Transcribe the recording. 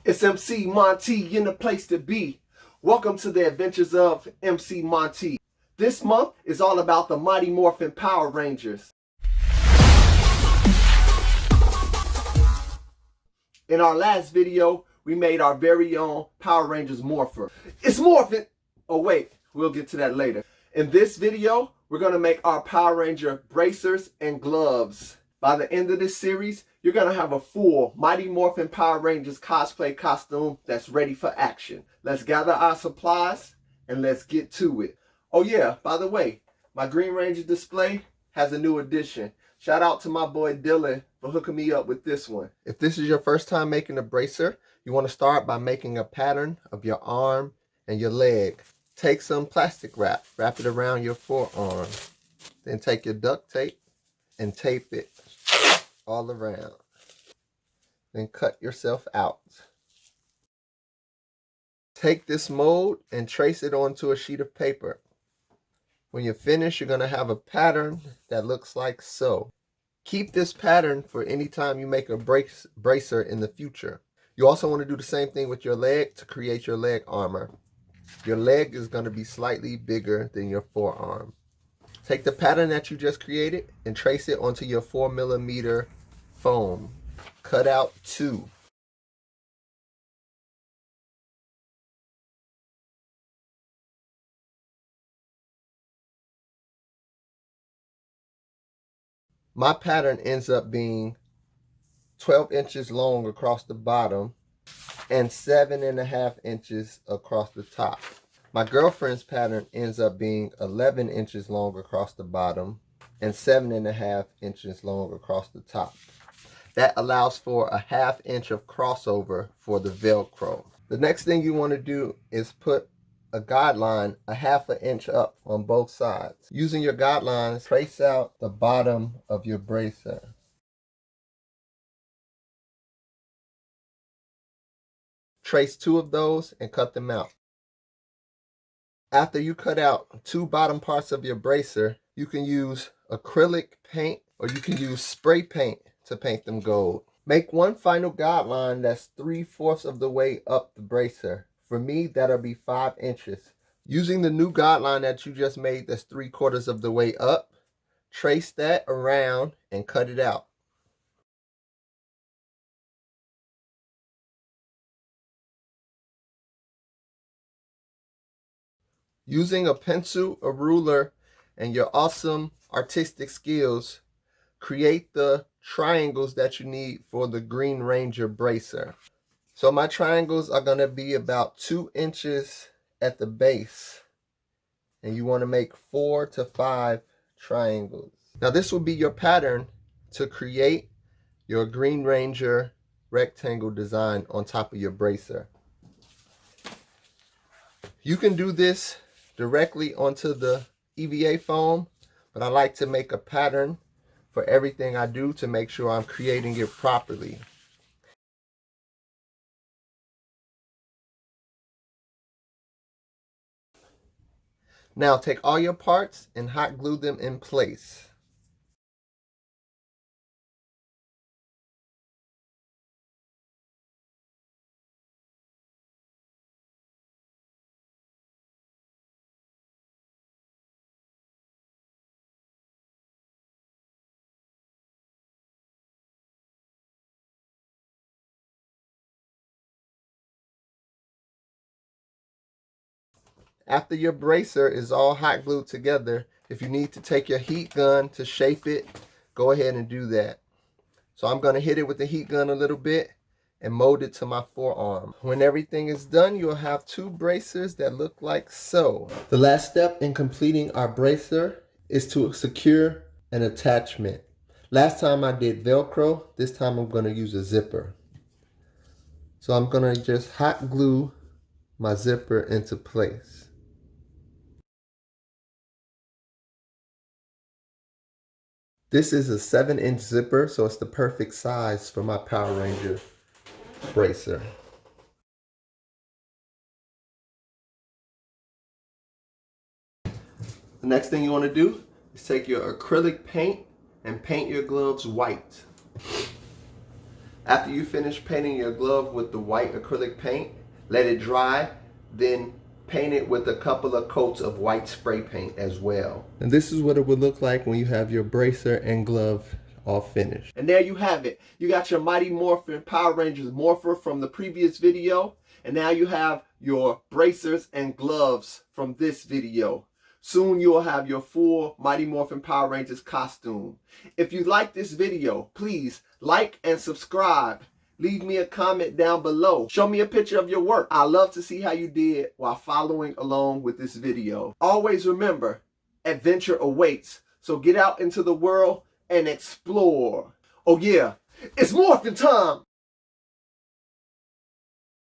It's MC Monte in the place to be. Welcome to the adventures of MC Monte. This month is all about the Mighty Morphin Power Rangers. In our last video, we made our very own Power Rangers Morpher. It's Morphin! Oh wait, we'll get to that later. In this video, we're going to make our Power Ranger bracers and gloves. By the end of this series, you're going to have a full Mighty Morphin Power Rangers cosplay costume that's ready for action. Let's gather our supplies and let's get to it. Oh yeah, by the way, my Green Ranger display has a new addition. Shout out to my boy Dylan for hooking me up with this one. If this is your first time making a bracer, you want to start by making a pattern of your arm and your leg. Take some plastic wrap it around your forearm. Then take your duct tape and tape it all around. Then cut yourself out. Take this mold and trace it onto a sheet of paper. When you're finished, you're going to have a pattern that looks like so. Keep this pattern for any time you make a bracer in the future. You also want to do the same thing with your leg to create your leg armor. Your leg is going to be slightly bigger than your forearm. Take the pattern that you just created and trace it onto your 4mm foam. Cut out 2. My pattern ends up being 12 inches long across the bottom and 7.5 inches across the top. My girlfriend's pattern ends up being 11 inches long across the bottom and 7.5 inches long across the top. That allows for a 1/2 inch of crossover for the Velcro. The next thing you want to do is put a guideline a 1/2 inch up on both sides. Using your guidelines, trace out the bottom of your bracer. Trace 2 of those and cut them out. After you cut out 2 bottom parts of your bracer, you can use acrylic paint or you can use spray paint to paint them gold. Make one final guideline that's 3/4 of the way up the bracer. For me, that'll be 5 inches. Using the new guideline that you just made that's 3/4 of the way up, trace that around and cut it out. Using a pencil, a ruler, and your awesome artistic skills, create the triangles that you need for the Green Ranger bracer. So my triangles are going to be about 2 inches at the base. And you want to make 4 to 5 triangles. Now this will be your pattern to create your Green Ranger rectangle design on top of your bracer. You can do this directly onto the EVA foam, but I like to make a pattern for everything I do to make sure I'm creating it properly. Now take all your parts and hot glue them in place. After your bracer is all hot glued together, if you need to take your heat gun to shape it, go ahead and do that. So I'm going to hit it with the heat gun a little bit and mold it to my forearm. When everything is done, you'll have 2 bracers that look like so. The last step in completing our bracer is to secure an attachment. Last time I did Velcro, this time I'm going to use a zipper. So I'm going to just hot glue my zipper into place. This is a 7-inch zipper, so it's the perfect size for my Power Ranger bracer. The next thing you want to do is take your acrylic paint and paint your gloves white. After you finish painting your glove with the white acrylic paint, let it dry, then paint it with a couple of coats of white spray paint as well. And this is what it would look like when you have your bracer and glove all finished. And there you have it. You got your Mighty Morphin Power Rangers Morpher from the previous video, and now you have your bracers and gloves from this video. Soon you'll have your full Mighty Morphin Power Rangers costume. If you like this video, please like and subscribe. Leave me a comment down below. Show me a picture of your work. I love to see how you did while following along with this video. Always remember, adventure awaits. So get out into the world and explore. Oh yeah, it's Morphin time!